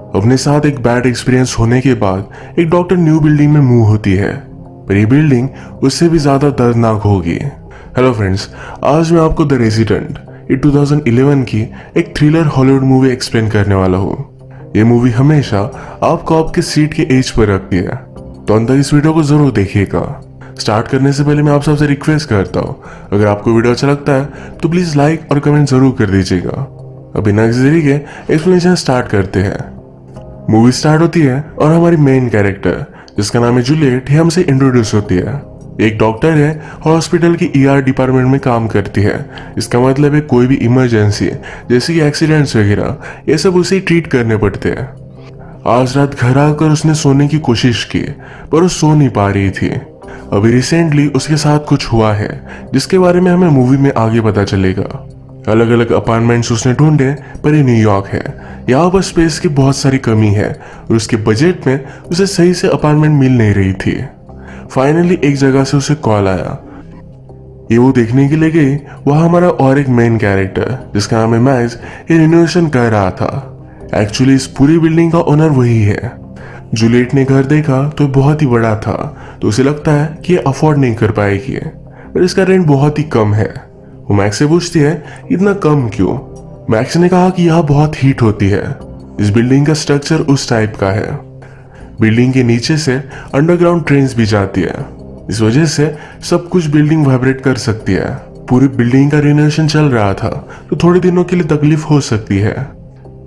अपने साथ एक बैड एक्सपीरियंस होने के बाद एक डॉक्टर न्यू बिल्डिंग में मूव होती है, पर ये बिल्डिंग उससे भी ज्यादा दर्दनाक होगी। हेलो फ्रेंड्स, आज मैं आपको द रेजिडेंट ये 2011 की एक थ्रिलर हॉलीवुड मूवी एक्सप्लेन करने वाला हूँ। ये मूवी हमेशा आपको आपके सीट के एज पर रखती है, तो अंत तक इस वीडियो को जरूर देखिएगा। स्टार्ट करने से पहले मैं आप सबसे रिक्वेस्ट करता हूँ, अगर आपको वीडियो अच्छा लगता है तो प्लीज लाइक और कमेंट जरूर कर दीजिएगा। अभी बिना किसी देरी के एक्सप्लेनेशन स्टार्ट करते हैं। मूवी स्टार्ट होती है और हमारी मेन कैरेक्टर जिसका नाम है जूलियट, ये हमसे इंट्रोड्यूस होती है। एक डॉक्टर है और हॉस्पिटल की ईआर डिपार्टमेंट में काम करती है। इसका मतलब है कोई भी इमरजेंसी जैसे कि एक्सीडेंट्स वगैरह ये सब उसे ट्रीट करने पड़ते हैं। आज रात घर आकर उसने सोने की कोशिश की पर वो सो नहीं पा रही थी। अभी रिसेंटली उसके साथ कुछ हुआ है जिसके बारे में हमें मूवी में आगे पता चलेगा। अलग अलग अपार्टमेंट्स उसने ढूंढे पर ये न्यूयॉर्क है, यहाँ पर स्पेस की बहुत सारी कमी है और उसके बजट में उसे सही से अपार्टमेंट मिल नहीं रही थी। फाइनली एक जगह से उसे कॉल आया, ये वो देखने के लिए गई वहाँ हमारा और एक मेन कैरेक्टर जिसका नाम है मैक्स ये रिनोवेशन कर रहा था। एक्चुअली इस पूरी बिल्डिंग का ओनर वही है। जूलियट ने घर देखा तो बहुत ही बड़ा था, तो उसे लगता है कि ये अफोर्ड नहीं कर पाएगी, पर इसका रेंट बहुत ही कम है। वो मैक्स से पूछती है इतना कम क्यों। मैक्स ने कहा कि यहाँ बहुत हीट होती है, इस बिल्डिंग का स्ट्रक्चर उस टाइप का है। बिल्डिंग के नीचे से अंडरग्राउंड ट्रेन्स भी जाती है, इस वजह से सब कुछ बिल्डिंग वाइब्रेट कर सकती है। पूरी बिल्डिंग का रिनोवेशन चल रहा था तो थोड़े दिनों के लिए तकलीफ हो सकती है।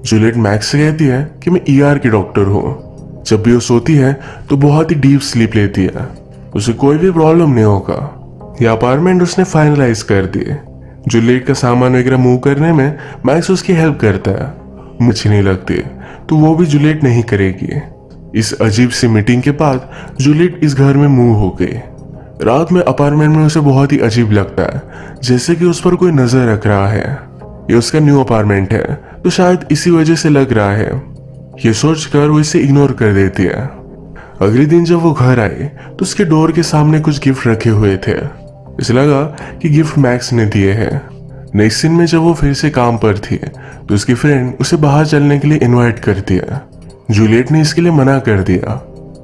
जूलियट मैक्स से कहती है कि मैं ईआर की डॉक्टर हूँ, जब भी वो सोती है तो बहुत ही डीप स्लीप लेती है, उसे कोई भी प्रॉब्लम नहीं होगा। ये अपार्टमेंट उसने फाइनलाइज कर दी। जूलियट का सामान वगैरह मूव करने में मैक्स उसकी हेल्प करता है। मुझे नहीं लगती तो वो भी जूलियट नहीं करेगी। इस अजीब सी मीटिंग के बाद जूलियट इस घर में मूव हो गई। रात में अपार्टमेंट में उसे बहुत ही अजीब लगता है, जैसे कि उस पर कोई नजर रख रहा है। ये उसका न्यू अपार्टमेंट है तो शायद इसी वजह से लग रहा है। ये सोचकर वो इसे इग्नोर कर देती है। अगले दिन जब वो घर आई तो उसके डोर के सामने कुछ गिफ्ट रखे हुए थे। इसे लगा कि गिफ्ट मैक्स ने दिए हैं। नेक्स्ट सीन में जब वो फिर से काम पर थी तो उसकी फ्रेंड उसे बाहर चलने के लिए इनवाइट करती है। जूलियट ने इसके लिए मना कर दिया।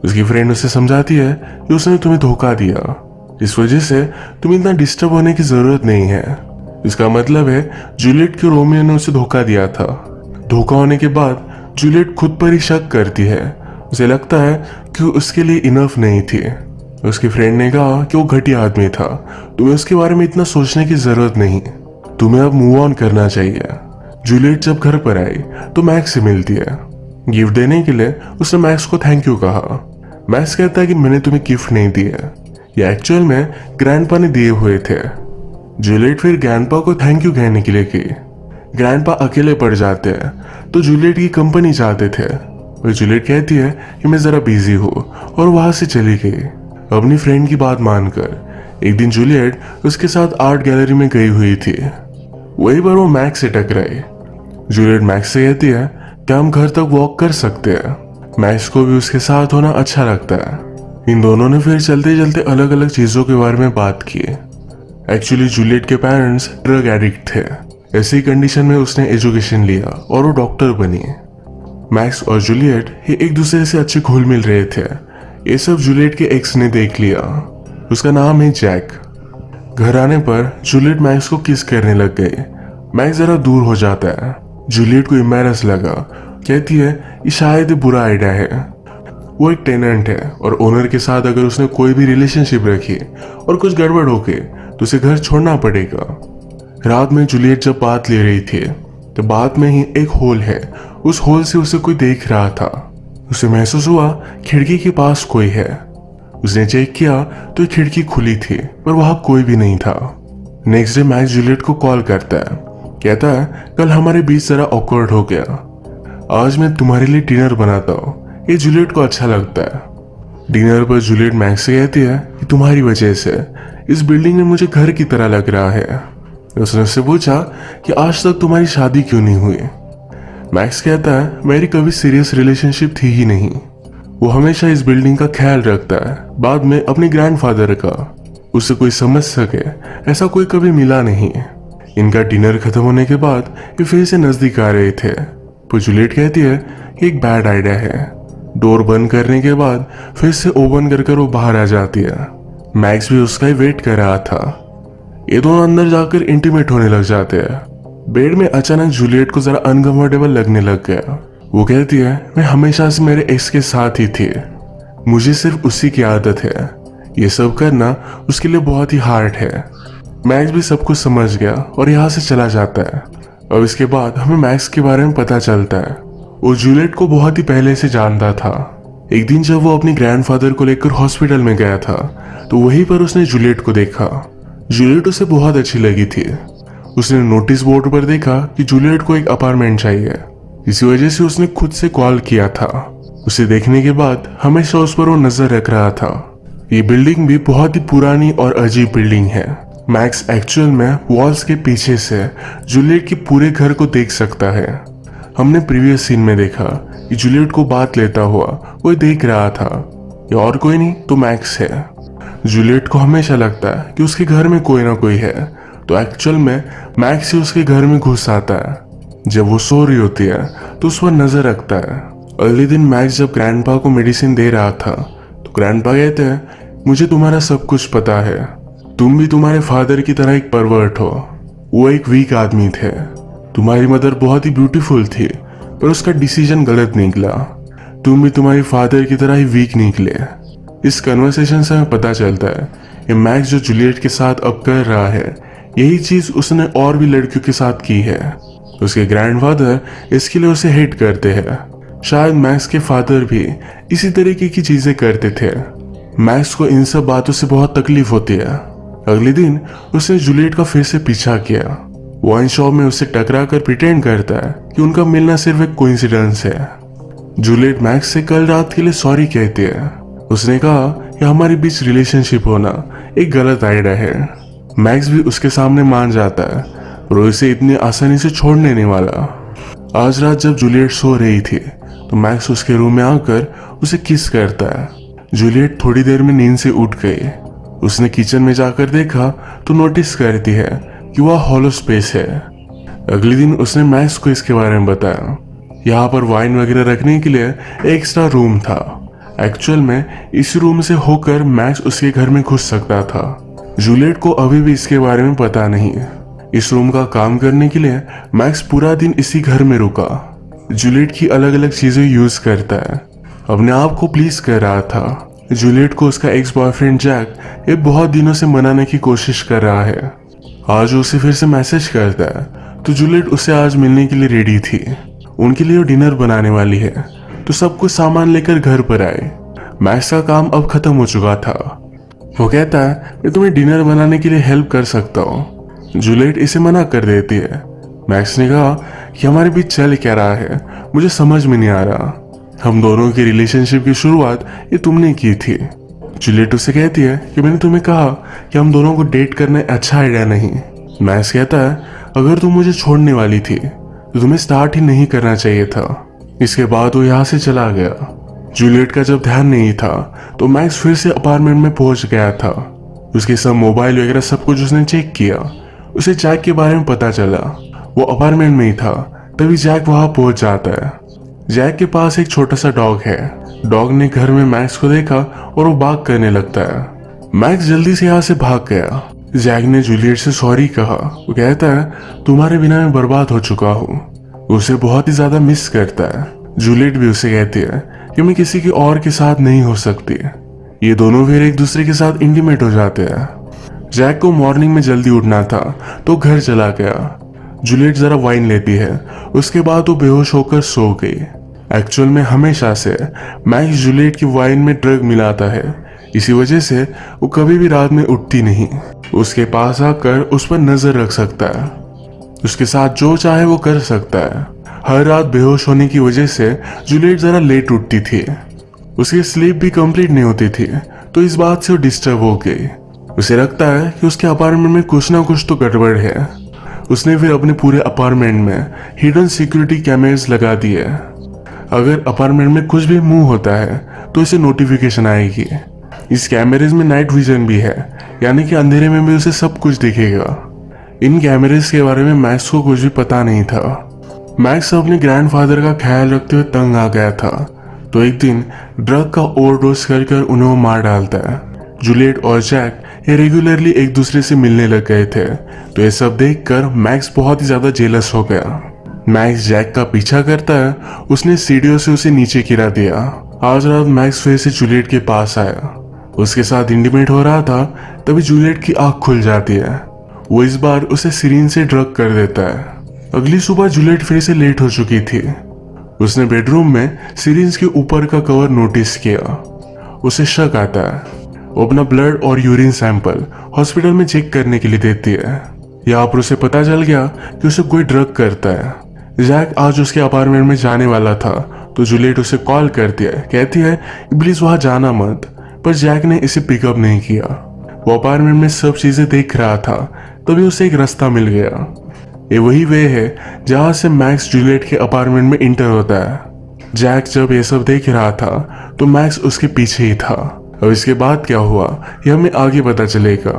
उसकी फ्रेंड उसे समझाती है कि उसने तुम्हें धोखा दिया, इस वजह से तुम्हें इतना डिस्टर्ब होने की जरूरत नहीं है। इसका मतलब है जूलियट के रोमियो ने उसे धोखा दिया था। धोखा होने के बाद जूलियट खुद पर ही शक करती है। उसे लगता है कि उसके लिए इनफ नहीं थी। उसकी फ्रेंड ने कहा कि वो घटिया आदमी था, तुम्हें उसके बारे में इतना सोचने की जरूरत नहीं, तुम्हें अब मूव ऑन करना चाहिए। जूलियट जब घर पर आई तो मैक्स से मिलती है। गिफ्ट देने के लिए उसने मैक्स को थैंक यू कहा। मैक्स कहता है कि मैंने तुम्हें गिफ्ट नहीं दिया, ये एक्चुअल में ग्रैंडपा ने दिए हुए थे। जूलियट फिर ग्रैंडपा को थैंक यू कहने के लिए गई। ग्रैंडपा अकेले पड़ जाते हैं तो जूलियट की कंपनी चाहते थे, और जूलियट कहती है कि मैं जरा बिजी हूँ और वहां से चली गई। अपनी फ्रेंड की बात मानकर एक दिन जूलियट उसके साथ आर्ट गैलरी में गई हुई थी। वहीं पर वो मैक्स से टकराई। जूलियट मैक्स से कहती है कि हम घर तक वॉक कर सकते हैं। मैक्स को भी उसके साथ होना अच्छा लगता है। इन दोनों ने फिर चलते चलते अलग अलग चीजों के बारे में बात की। एक्चुअली जूलियट के पेरेंट्स ड्रग एडिक्ट थे, ऐसी कंडीशन में उसने एजुकेशन लिया और वो डॉक्टर बनी। मैक्स और जूलियट ये एक दूसरे से अच्छे घुल मिल रहे थे। ये सब जूलियट के एक्स ने देख लिया, उसका नाम है जैक। घर आने पर जूलियट मैक्स को किस करने लग गई। मैक्स जरा दूर हो जाता है। जूलियट को एम्बैरस लगा, कहती है ये शायद बुरा आइडिया है। वो एक टेनेंट है और ओनर के साथ अगर उसने कोई भी रिलेशनशिप रखी और कुछ गड़बड़ हो गई तो उसे घर छोड़ना पड़ेगा। रात में जूलियट जब बात ले रही थी तो बात में ही एक होल है, उस होल से उसे कोई देख रहा था। उसे महसूस हुआ खिड़की के पास कोई है। उसने चेक किया तो खिड़की खुली थी पर वहां कोई भी नहीं था। नेक्स्ट डे मैक्स जूलियट को कॉल करता है, कहता है कल हमारे बीच जरा ऑकवर्ड हो गया, आज मैं तुम्हारे लिए डिनर बनाता हूँ। ये जूलियट को अच्छा लगता है। डिनर पर जूलियट मैक्स से कहती है कि तुम्हारी वजह से इस बिल्डिंग में मुझे घर की तरह लग रहा है। उसने उससे पूछा कि आज तक तुम्हारी शादी क्यों नहीं हुई। मैक्स कहता है मेरी कभी सीरियस रिलेशनशिप थी ही नहीं। वो हमेशा इस बिल्डिंग का ख्याल रखता है, बाद में अपने ग्रैंडफादर का। उसे कोई समझ सके ऐसा कोई कभी मिला नहीं। इनका डिनर खत्म होने के बाद ये फिर से नजदीक आ रहे थे। पर जूलियट कहती है कि एक बैड आइडिया है। डोर बंद करने के बाद फिर से ओपन कर वो बाहर आ जाती है। मैक्स भी उसका ही वेट कर रहा था। ये दोनों अंदर जाकर इंटीमेट होने लग जाते हैं। बेड में अचानक जूलियट को जरा अनकंफर्टेबल लगने लग गया। वो कहती है, मैं हमेशा से मेरे एक्स के साथ ही थी, मुझे सिर्फ उसी की आदत है, ये सब करना उसके लिए बहुत ही हार्ड है। मैक्स भी सब कुछ समझ गया और यहाँ से चला जाता है। अब इसके बाद हमें मैक्स के बारे में पता चलता है। वो जूलियट को बहुत ही पहले से जानता था। एक दिन जब वो अपने ग्रैंडफादर को लेकर हॉस्पिटल में गया था तो वहीं पर उसने जूलियट को देखा। जूलियट उसे बहुत अच्छी लगी थी। उसने नोटिस बोर्ड पर देखा कि जूलियट को एक अपार्टमेंट चाहिए। इसी वजह से उसने खुद से कॉल किया था। उसे देखने के बाद हमेशा उस पर वो नजर रख रहा था। ये बिल्डिंग भी बहुत ही पुरानी और अजीब बिल्डिंग है। मैक्स एक्चुअल में वॉल्स के पीछे से जूलियट के पूरे घर को देख सकता है। हमने प्रीवियस सीन में देखा कि जूलियट को बात लेता हुआ वो देख रहा था। ये और कोई नहीं तो मैक्स है। जूलियट को हमेशा लगता है कि उसके घर में कोई ना कोई है, तो एक्चुअल में मैक्स ही उसके घर में घुस आता है। जब वो सो रही होती है तो उस पर नजर रखता है। अगले दिन मैक्स जब ग्रैंडपा को मेडिसिन दे रहा था तो ग्रैंडपा कहते हैं, मुझे तुम्हारा सब कुछ पता है, तुम भी तुम्हारे फादर की तरह एक परवर्ट हो। वो एक वीक आदमी थे। तुम्हारी मदर बहुत ही ब्यूटीफुल थी पर उसका डिसीजन गलत निकला। तुम भी तुम्हारे फादर की तरह ही वीक निकले। इस कन्वर्सेशन से हमें पता चलता है कि मैक्स जो जूलियट के साथ अब कर रहा है यही चीज उसने और भी लड़कियों के साथ की है। उसके ग्रैंडफादर इसके लिए उसे हेट करते हैं। शायद मैक्स के फादर भी इसी तरीके की चीजें करते थे। मैक्स को इन सब बातों से बहुत तकलीफ होती है। अगले दिन उसने जूलियट का फिर से पीछा किया। वाइन शॉप में उससे टकरा कर प्रिटेंड करता है कि उनका मिलना सिर्फ एक कोइंसिडेंस है। जूलियट मैक्स से कल रात के लिए सॉरी कहती है। उसने कहा कि हमारे बीच रिलेशनशिप होना एक गलत आइडिया है। मैक्स भी उसके सामने मान जाता है और उसे इतनी आसानी से छोड़ने नहीं वाला। आज रात जब जूलियट सो रही थी तो मैक्स उसके रूम में आकर उसे किस करता है। जूलियट थोड़ी देर में नींद से उठ गई। उसने किचन में जाकर देखा तो नोटिस करती है कि वह हॉलो स्पेस है। अगले दिन उसने मैक्स को इसके बारे में बताया। यहाँ पर वाइन वगैरह रखने के लिए एक्स्ट्रा रूम था। एक्चुअल में इस रूम से होकर मैक्स उसके घर में घुस सकता था। जूलियट को अभी भी इसके बारे में पता नहीं। इस रूम का काम करने के लिए मैक्स पूरा दिन इसी घर में रुका। जूलियट की अलग अलग चीजें यूज करता है, अपने आप को प्लीज कर रहा था। जूलियट को उसका एक्स बॉयफ्रेंड जैक ये बहुत दिनों से मनाने की कोशिश कर रहा है। आज उसे फिर से मैसेज करता है तो जूलियट उसे आज मिलने के लिए रेडी थी। उनके लिए वो डिनर बनाने वाली है तो सब कुछ सामान लेकर घर पर आए। मैक्स का काम अब खत्म हो चुका था। वो कहता है मैं तुम्हें डिनर बनाने के लिए हेल्प कर सकता हूँ। जूलियट इसे मना कर देती है। मैक्स ने कहा कि हमारे बीच चल क्या रहा है मुझे समझ में नहीं आ रहा। हम दोनों की रिलेशनशिप की शुरुआत ये तुमने की थी। जूलियट उसे कहती है कि मैंने तुम्हें कहा कि हम दोनों को डेट करना अच्छा आइडिया नहीं। मैक्स कहता है अगर तुम मुझे छोड़ने वाली थी तो तुम्हें स्टार्ट ही नहीं करना चाहिए था। इसके बाद वो यहाँ से चला गया। जूलियट का जब ध्यान नहीं था तो मैक्स फिर से अपार्टमेंट में पहुंच गया था। उसके सब मोबाइल वगैरह सब कुछ उसने चेक किया। उसे जैक के बारे में पता चला। वो अपार्टमेंट में ही था तभी जैक वहां पहुंच जाता है। जैक के पास एक छोटा सा डॉग है। डॉग ने घर में मैक्स को देखा और वो बाग करने लगता है। मैक्स जल्दी से यहाँ से भाग गया। जैक ने जूलियट से सॉरी कहा। वो कहता है तुम्हारे बिना मैं बर्बाद हो चुका हूँ। उसे बहुत ही ज्यादा मिस करता है। जूलियट भी उसे कहती है कि मैं किसी की और के साथ नहीं हो सकती। ये दोनों फिर एक दूसरे के साथ इंटीमेट हो जाते हैं। जैक को मॉर्निंग में जल्दी उठना था तो घर चला गया। जूलियट जरा वाइन लेती है, उसके बाद वो बेहोश होकर सो गई। एक्चुअल में हमेशा से मैक्स जूलियट की वाइन में ड्रग मिलाता है, इसी वजह से वो कभी भी रात में उठती नहीं। उसके पास आकर उस पर नजर रख सकता है, उसके साथ जो चाहे वो कर सकता है। हर रात बेहोश होने की वजह से जूलियट जरा लेट उठती थी। उसकी स्लीप भी कंप्लीट नहीं होती थी तो इस बात से वो डिस्टर्ब हो गई। उसे लगता है कि उसके अपार्टमेंट में कुछ ना कुछ तो गड़बड़ है। उसने फिर अपने पूरे अपार्टमेंट में हिडन सिक्योरिटी कैमरेस लगा दिए। अगर अपार्टमेंट में कुछ भी मूव होता है तो इसे नोटिफिकेशन आएगी। इस कैमरेज में नाइट विजन भी है, यानी कि अंधेरे में भी उसे सब कुछ दिखेगा। इन कैमरेज के बारे में मैक्स को कुछ भी पता नहीं था। मैक्स अपने ग्रैंडफादर का ख्याल रखते हुए तंग आ गया था, तो एक दिन ड्रग का ओवरडोज कर उन्हें वो मार डालता है। जूलियट और जैक ये रेगुलरली एक दूसरे से मिलने लग गए थे, तो ये सब देखकर मैक्स बहुत ही ज्यादा जेलस हो गया। मैक्स जैक का पीछा करता है, उसने सीढ़ियों से उसे नीचे गिरा दिया। आज रात मैक्स फिर से जूलियट के पास आया, उसके साथ इंटीमेट हो रहा था, तभी जूलियट की आंख खुल जाती है। वो इस बार उसे सिरिंज से ड्रग कर देता है। अगली सुबह जूलियट फिर से लेट हो चुकी थी। उसने बेडरूम में सिरिंज के ऊपर का कवर नोटिस किया। उसे शक आता है। वो अपना ब्लड और यूरिन सैंपल हॉस्पिटल में चेक करने के लिए देती है। यहाँ पर उसे पता चल गया कि उसे कोई ड्रग करता है। जैक आज उसके अपार्टमेंट में जाने वाला था, तो जूलियट उसे कॉल करती है, कहती है प्लीज वहां जाना मत, पर जैक ने इसे पिकअप नहीं किया। वो अपार्टमेंट में सब चीजें देख रहा था, तभी उसे एक रास्ता मिल गया। ये वही वे है जहां से मैक्स जूलियट के अपार्टमेंट में इंटर होता है। जैक जब ये सब देख रहा था तो मैक्स उसके पीछे ही था। अब इसके बाद क्या हुआ यह हमें आगे पता चलेगा।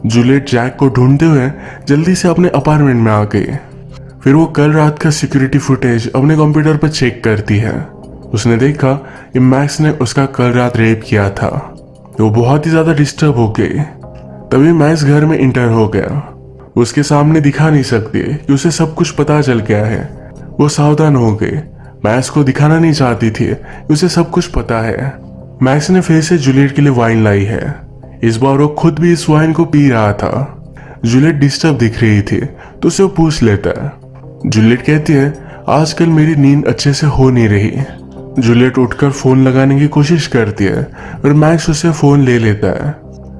जूलियट जैक को ढूंढते हुए जल्दी से अपने अपार्टमेंट में आ गई। फिर वो कल रात का सिक्योरिटी फुटेज अपने कंप्यूटर पर चेक करती है। उसने देखा कि मैक्स ने उसका कल रात रेप किया था। वो बहुत ही ज्यादा डिस्टर्ब हो गई। तभी मैक्स घर में इंटर हो गया। उसके सामने दिखा नहीं सकती कि उसे सब कुछ पता चल गया है। वो सावधान हो गई। मैक्स को दिखाना नहीं चाहती थी कि उसे सब कुछ पता है। मैक्स ने फिर से जूलियट के लिए वाइन लाई है। इस बार वो खुद भी इस वाइन को पी रहा था। जूलियट डिस्टर्ब दिख रही थी, तो उसे वो पूछ लेता है। जूलियट कहती है आजकल मेरी नींद अच्छे से हो नहीं रही। जूलियट उठकर फोन लगाने की कोशिश करती है, और मैक्स उससे फोन ले लेता है।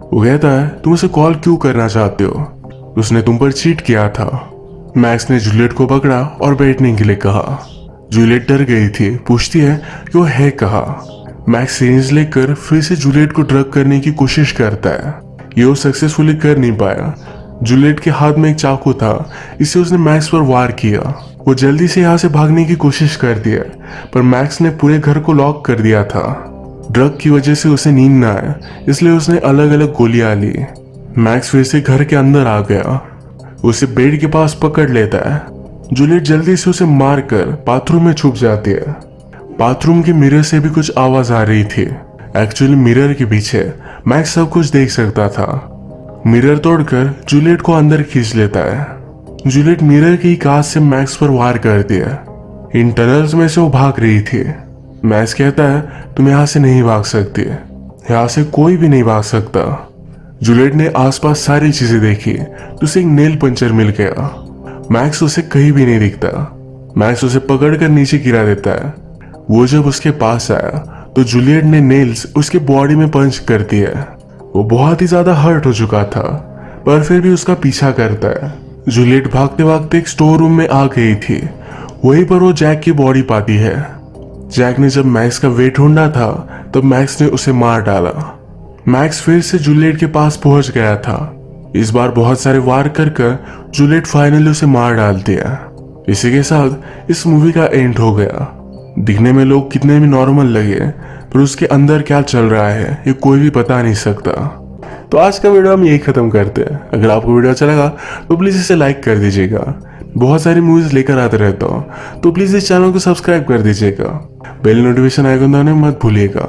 वो कहता है तुम उसे कॉल क्यों करना चाहते हो, उसने तुम पर चीट किया था। मैक्स ने जूलियट को पकड़ा और बैठने के लिए कहा। जूलियट डर गई थी, पूछती है कि वो है कहाँ। मैक्स सिरिंज लेकर फिर से जूलियट को ड्रग करने की कोशिश करता है। ये वो सक्सेसफुली कर नहीं पाया। जूलियट के हाथ में एक चाकू था, इससे उसने मैक्स पर वार किया। वो जल्दी से यहाँ से भागने की कोशिश करती है, पर मैक्स ने पूरे घर को लॉक कर दिया था। ड्रग की वजह से उसे नींद न आए, इसलिए उसने अलग अलग गोलियां ली। मैक्स फिर से घर के अंदर आ गया। उसे बेड के पास पकड़ लेता है। जूलियट जल्दी से उसे मारकर बाथरूम में छुप जाती है। बाथरूम के मिरर से भी कुछ आवाज आ रही थी। एक्चुअली मिरर के पीछे मैक्स सब कुछ देख सकता था। मिरर तोड़कर जूलियट को अंदर खींच लेता है। जूलियट मिरर की कांच से मैक्स पर वार करती है। इन टनल्स में से वो भाग रही थी। मैक्स कहता है तुम यहाँ से नहीं भाग सकती, यहाँ से कोई भी नहीं भाग सकता। जूलियट ने आसपास सारी चीजें देखी, तो उसे एक नेल पंचर मिल गया। मैक्स उसे कहीं भी नहीं दिखता। मैक्स उसे पकड़कर नीचे गिरा देता है। वो जब उसके पास आया तो जूलियट ने नेल्स उसके बॉडी में पंच कर दिया। वो बहुत ही ज्यादा हर्ट हो चुका था, पर फिर भी उसका पीछा करता है। जूलियट भागते भागते एक स्टोर रूम में आ गई थी। वहीं पर वो जैक की बॉडी पाती है। जैक ने जब मैक्स का वेट ढूंढा था, तब मैक्स ने उसे मार डाला। मैक्स फिर से जूलियट के पास पहुंच गया था। इस बार बहुत सारे वार कर जूलियट फाइनली उसे मार डालती है। इसी के साथ इस मूवी का एंड हो गया। दिखने में लोग कितने भी नॉर्मल लगे, पर उसके अंदर क्या चल रहा है ये कोई भी पता नहीं सकता। तो आज का वीडियो हम यही खत्म करते हैं। अगर आपको वीडियो अच्छा लगा तो प्लीज इसे लाइक कर दीजिएगा। बहुत सारी मूवीज लेकर आते रहता हूँ, तो प्लीज इस चैनल को सब्सक्राइब कर दीजिएगा। बेल नोटिफिकेशन आइकन दबाना मत भूलिएगा।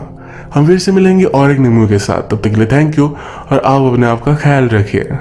हम फिर से मिलेंगे और एक न्यू मूवी के साथ। तब तक के लिए थैंक यू, और आप अपने आप का ख्याल रखिए।